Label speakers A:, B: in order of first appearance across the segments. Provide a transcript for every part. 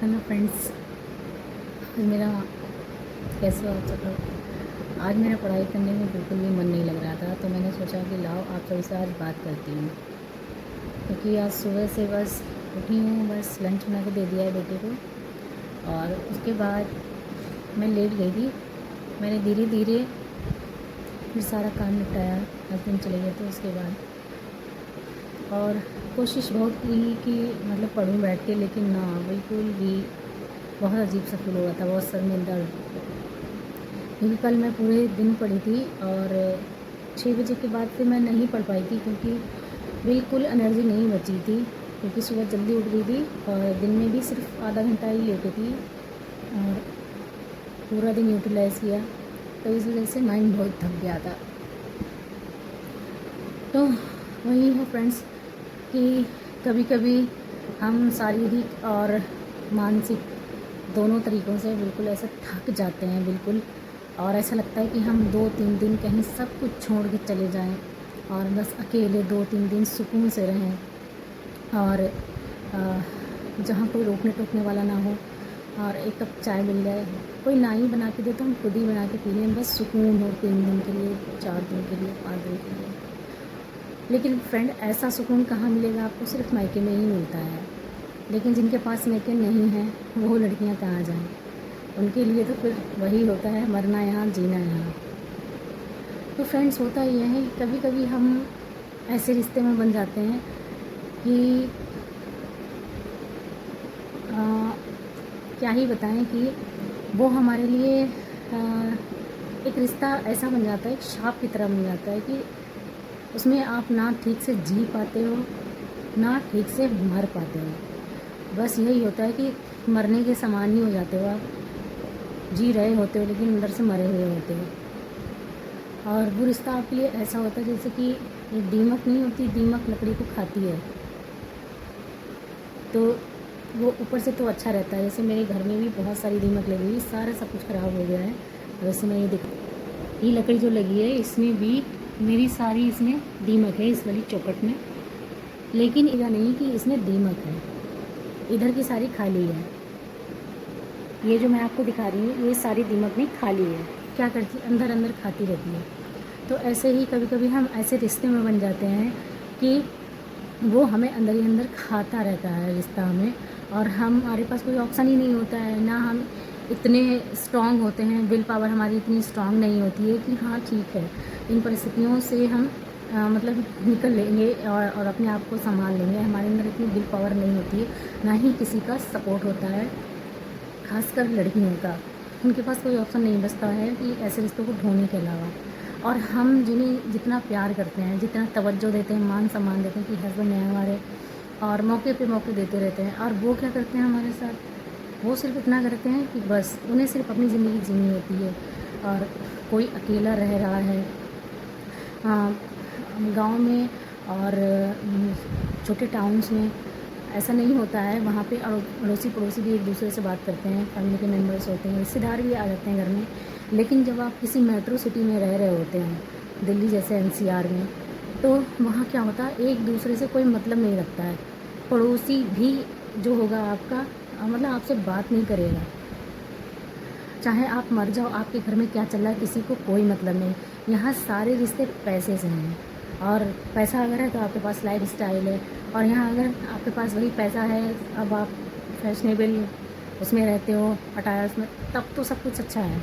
A: Hello friends. आज मेरा कैसे हो आप सब लोग। आज मेरा पढ़ाई करने में बिल्कुल भी मन नहीं लग रहा था, तो मैंने सोचा कि लाओ आप सभी से आज बात करती हूँ। क्योंकि आज सुबह से बस उठी हूँ, बस लंच बना के दे दिया है बेटे को, और उसके बाद मैं लेट गई थी। मैंने धीरे धीरे फिर सारा काम निपटाया। हस्बैंड चले गए थे उसके बाद, और कोशिश बहुत की कि मतलब पढ़ूँ बैठ के, लेकिन ना, बिल्कुल भी बहुत अजीब सा फील हो रहा था, बहुत सर में दर्द। क्योंकि कल मैं पूरे दिन पढ़ी थी, और 6 बजे के बाद फिर मैं नहीं पढ़ पाई थी, क्योंकि बिल्कुल एनर्जी नहीं बची थी। क्योंकि सुबह जल्दी उठ गई थी, और दिन में भी सिर्फ आधा घंटा ही लेटी थी, और पूरा दिन यूटिलाइज़ किया, तो इस वजह से माइंड बहुत थक गया था। तो वही है फ्रेंड्स कि कभी कभी हम शारीरिक और मानसिक दोनों तरीक़ों से बिल्कुल ऐसे थक जाते हैं बिल्कुल, और ऐसा लगता है कि हम 2-3 दिन कहीं सब कुछ छोड़ के चले जाएं, और बस अकेले 2-3 दिन सुकून से रहें, और जहाँ कोई रोकने टोकने वाला ना हो, और एक कप चाय मिल जाए, कोई ना ही बना के दे तो हम खुद ही बना के पी लें, बस सुकून हो 3 दिन के लिए, 4 दिन के लिए, 5 दिन के लिए। लेकिन फ्रेंड, ऐसा सुकून कहाँ मिलेगा आपको, सिर्फ मायके में ही मिलता है। लेकिन जिनके पास मायके नहीं हैं, वो लड़कियां कहाँ जाएं। उनके लिए तो फिर वही होता है, मरना यहाँ जीना यहाँ। तो फ्रेंड्स, होता ये है कि कभी कभी हम ऐसे रिश्ते में बन जाते हैं कि आ, क्या ही बताएं कि वो हमारे लिए एक रिश्ता ऐसा बन जाता है, एक शाप की तरह बन जाता है कि उसमें आप ना ठीक से जी पाते हो, ना ठीक से मर पाते हो। बस यही होता है कि मरने के समान ही हो जाते हो आप, जी रहे होते हो लेकिन अंदर से मरे हुए होते हो। और वो रिश्ता आपके लिए ऐसा होता है जैसे कि एक दीमक नहीं होती, दीमक लकड़ी को खाती है, तो वो ऊपर से तो अच्छा रहता है। जैसे मेरे घर में भी बहुत सारी दीमक लगी हुई, सारा सब कुछ ख़राब हो गया है। वैसे मैं ये लकड़ी जो लगी है, इसमें भी मेरी सारी इसमें दीमक है, इस वाली चौखट में। लेकिन इधर नहीं कि इसमें दीमक है, इधर की सारी खाली है। ये जो मैं आपको दिखा रही हूँ, ये सारी दीमक नहीं, खाली है। क्या करती है, अंदर अंदर खाती रहती है। तो ऐसे ही कभी कभी हम ऐसे रिश्ते में बन जाते हैं कि वो हमें अंदर ही अंदर खाता रहता है रिश्ता हमें, और हमारे पास कोई ऑप्शन ही नहीं होता है ना। हम इतने स्ट्रांग होते हैं, विल पावर हमारी इतनी स्ट्रांग नहीं होती है कि हाँ ठीक है, इन परिस्थितियों से हम मतलब निकल लेंगे, और अपने आप को संभाल लेंगे। हमारे अंदर इतनी विल पावर नहीं होती है, ना ही किसी का सपोर्ट होता है, खासकर लड़कियों का। उनके पास कोई ऑप्शन नहीं बचता है कि ऐसे रिश्तों को ढूंढने के अलावा। और हम जिन्हें जितना प्यार करते हैं, जितना तवज्जो देते हैं, मान सम्मान देते हैं कि हस्बैंड है हमारे, और मौके पे मौके देते रहते हैं, और वो क्या करते हैं हमारे साथ, वो सिर्फ इतना करते हैं कि बस उन्हें सिर्फ अपनी ज़िंदगी जीनी होती है। और कोई अकेला रह रहा है गांव में, और छोटे टाउन्स में ऐसा नहीं होता है। वहाँ पे अड़ोसी पड़ोसी भी एक दूसरे से बात करते हैं, फैमिली के मेम्बर्स होते हैं, रिश्तेदार भी आ जाते हैं घर में। लेकिन जब आप किसी मेट्रो सिटी में रह रहे होते हैं, दिल्ली जैसे एनसीआर में, तो वहाँ क्या होता है, एक दूसरे से कोई मतलब नहीं रखता है। पड़ोसी भी जो होगा आपका, मतलब आपसे बात नहीं करेगा। चाहे आप मर जाओ, आपके घर में क्या चल रहा है किसी को कोई मतलब नहीं। यहाँ सारे रिश्ते पैसे से हैं, और पैसा अगर है तो आपके पास लाइफ स्टाइल है, और यहाँ अगर आपके पास वही पैसा है, अब आप फैशनेबल उसमें रहते हो, अटायर्स में, तब तो सब कुछ अच्छा है,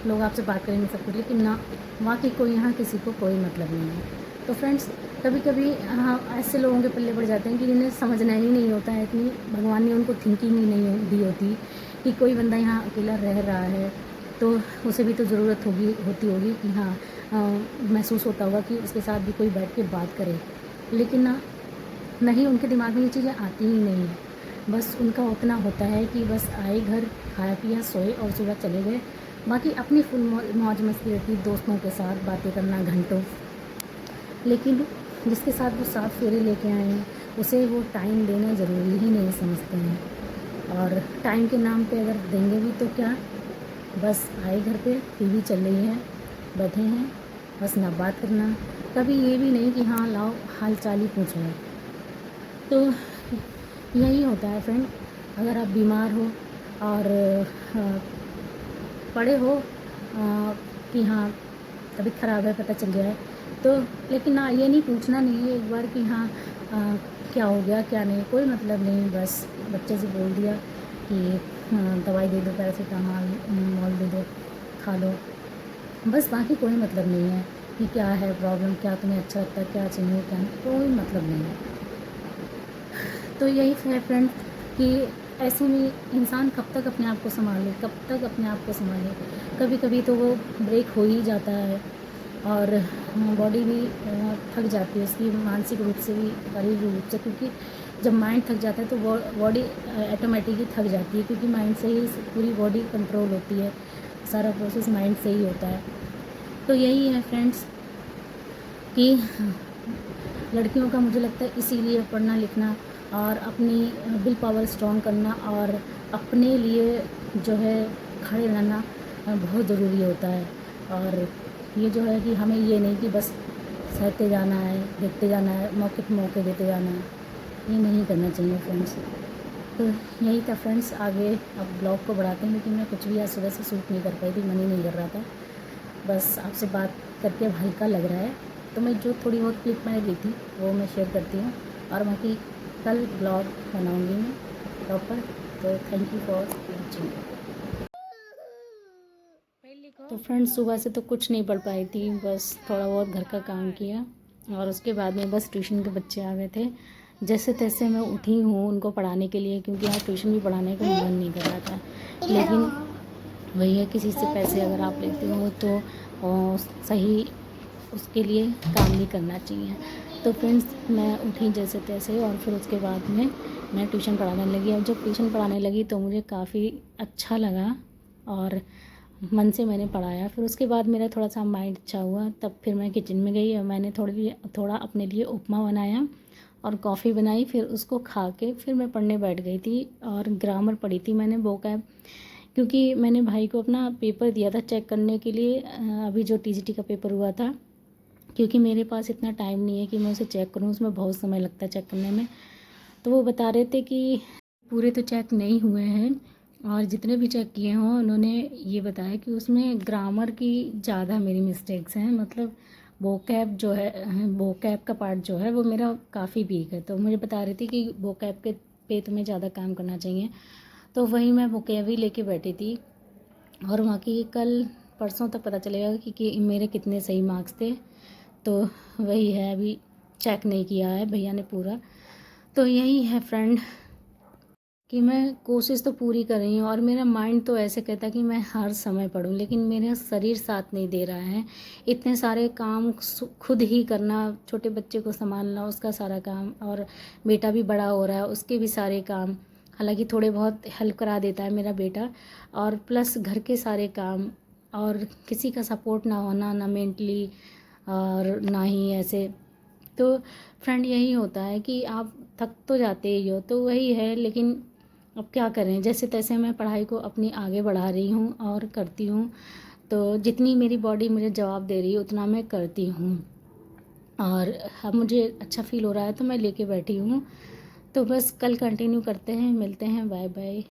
A: लोग आपसे बात करेंगे सब कुछ। लेकिन ना, वाकई कोई यहाँ किसी को कोई मतलब नहीं है। तो फ्रेंड्स, कभी कभी हाँ ऐसे लोगों के पल्ले पड़ जाते हैं कि जिन्हें समझना ही नहीं होता है, इतनी भगवान ने उनको थिंकिंग ही नहीं दी होती कि कोई बंदा यहाँ अकेला रह रहा है, तो उसे भी तो ज़रूरत होती होगी कि हाँ महसूस होता होगा कि उसके साथ भी कोई बैठ के बात करे। लेकिन ना, नहीं, उनके दिमाग में ये चीज़ें आती ही नहीं है। बस उनका उतना होता है कि बस आए घर, खाया पिया, सोए और सुबह चले गए। बाकी अपनी फुल मौज मस्ती रहती, दोस्तों के साथ बातें करना घंटों। लेकिन जिसके साथ वो 7 फेरे लेके आए हैं, उसे वो टाइम देना ज़रूरी ही नहीं समझते हैं। और टाइम के नाम पे अगर देंगे भी तो क्या, बस आए घर पे, टीवी चल रही है, बैठे हैं, बस ना बात करना, कभी ये भी नहीं कि हाँ लाओ हाल चाल ही पूछ लो। तो यही होता है फ्रेंड अगर आप बीमार हो और पड़े हो कि हाँ तबीयत ख़राब है, पता चल जाए तो, लेकिन हाँ ये नहीं पूछना नहीं है एक बार कि हाँ क्या हो गया क्या नहीं, कोई मतलब नहीं, बस बच्चे से बोल दिया कि दवाई दे दो, पैरासीटामॉल दे दो, खा लो, बस बाकी कोई मतलब नहीं है कि क्या है प्रॉब्लम, क्या तुम्हें अच्छा लगता है, क्या चाहिए क्या नहीं, कोई मतलब नहीं है। तो यही है फ्रेंड कि ऐसे में इंसान कब तक अपने आप को संभाले, कब तक अपने आप को संभाले, कभी कभी तो वो ब्रेक हो ही जाता है और बॉडी भी थक जाती है उसकी, मानसिक रूप से भी, शारीरिक रूप से, क्योंकि जब माइंड थक जाता है तो बॉडी ऑटोमेटिकली थक जाती है, क्योंकि माइंड से ही पूरी बॉडी कंट्रोल होती है, सारा प्रोसेस माइंड से ही होता है। तो यही है फ्रेंड्स कि लड़कियों का मुझे लगता है इसीलिए पढ़ना लिखना और अपनी विल पावर स्ट्रॉन्ग करना और अपने लिए जो है खड़े रहना बहुत ज़रूरी होता है। और ये जो है कि हमें ये नहीं कि बस सहते जाना है, देखते जाना है, मौके पे मौके देते जाना है, ये नहीं करना चाहिए फ्रेंड्स। तो यही था फ्रेंड्स, आगे अब ब्लॉग को बढ़ाते हैं, लेकिन मैं कुछ भी आज सुबह से शूट नहीं कर पाई थी, मन ही नहीं कर रहा था, बस आपसे बात करके अब हल्का लग रहा है। तो मैं जो थोड़ी बहुत क्लिप मैंने ली थी वो मैं शेयर करती हूँ, और बाकी कल ब्लॉग बनाऊँगी मैं प्रॉपर। तो थैंक यू फॉर वॉचिंग। तो फ्रेंड्स सुबह से तो कुछ नहीं पढ़ पाई थी, बस थोड़ा बहुत घर का काम किया और उसके बाद में बस ट्यूशन के बच्चे आ गए थे, जैसे तैसे मैं उठी हूँ उनको पढ़ाने के लिए, क्योंकि यहाँ ट्यूशन भी पढ़ाने का मन नहीं कर रहा था। लेकिन वही है, किसी से पैसे अगर आप लेते हो तो सही उसके लिए काम नहीं करना चाहिए। तो फ्रेंड्स मैं उठी जैसे तैसे और फिर उसके बाद में मैं ट्यूशन पढ़ाने लगी। अब जब ट्यूशन पढ़ाने लगी तो मुझे काफ़ी अच्छा लगा और मन से मैंने पढ़ाया। फिर उसके बाद मेरा थोड़ा सा माइंड अच्छा हुआ, तब फिर मैं किचन में गई और मैंने थोड़ा अपने लिए उपमा बनाया और कॉफ़ी बनाई, फिर उसको खा के फिर मैं पढ़ने बैठ गई थी और ग्रामर पढ़ी थी मैंने, वोकैब, क्योंकि मैंने भाई को अपना पेपर दिया था चेक करने के लिए, अभी जो टीजीटी का पेपर हुआ था, क्योंकि मेरे पास इतना टाइम नहीं है कि मैं उसे चेक करूं, उसमें बहुत समय लगता है चेक करने में। तो वो बता रहे थे कि पूरे तो चेक नहीं हुए हैं और जितने भी चेक किए हों उन्होंने ये बताया कि उसमें ग्रामर की ज़्यादा मेरी मिस्टेक्स हैं, मतलब वोकैब जो है, वोकैब का पार्ट जो है वो मेरा काफ़ी वीक है। तो मुझे बता रही थी कि वोकैब के पे तुम्हें ज़्यादा काम करना चाहिए। तो वही मैं वोकैब ही लेके बैठी थी और वहाँ की कल परसों तक पता चलेगा कि मेरे कितने सही मार्क्स थे। तो वही है, अभी चेक नहीं किया है भैया ने पूरा। तो यही है फ्रेंड कि मैं कोशिश तो पूरी कर रही हूँ और मेरा माइंड तो ऐसे कहता है कि मैं हर समय पढूं, लेकिन मेरा शरीर साथ नहीं दे रहा है। इतने सारे काम खुद ही करना, छोटे बच्चे को संभालना, उसका सारा काम, और बेटा भी बड़ा हो रहा है उसके भी सारे काम, हालांकि थोड़े बहुत हेल्प करा देता है मेरा बेटा, और प्लस घर के सारे काम, और किसी का सपोर्ट ना होना, ना मेंटली और ना ही ऐसे। तो फ्रेंड यही होता है कि आप थक तो जाते ही हो, तो वही है, लेकिन अब क्या करें, जैसे तैसे मैं पढ़ाई को अपनी आगे बढ़ा रही हूँ और करती हूँ। तो जितनी मेरी बॉडी मुझे जवाब दे रही है उतना मैं करती हूँ और अब मुझे अच्छा फील हो रहा है तो मैं लेके बैठी हूँ। तो बस कल कंटिन्यू करते हैं, मिलते हैं, बाय बाय।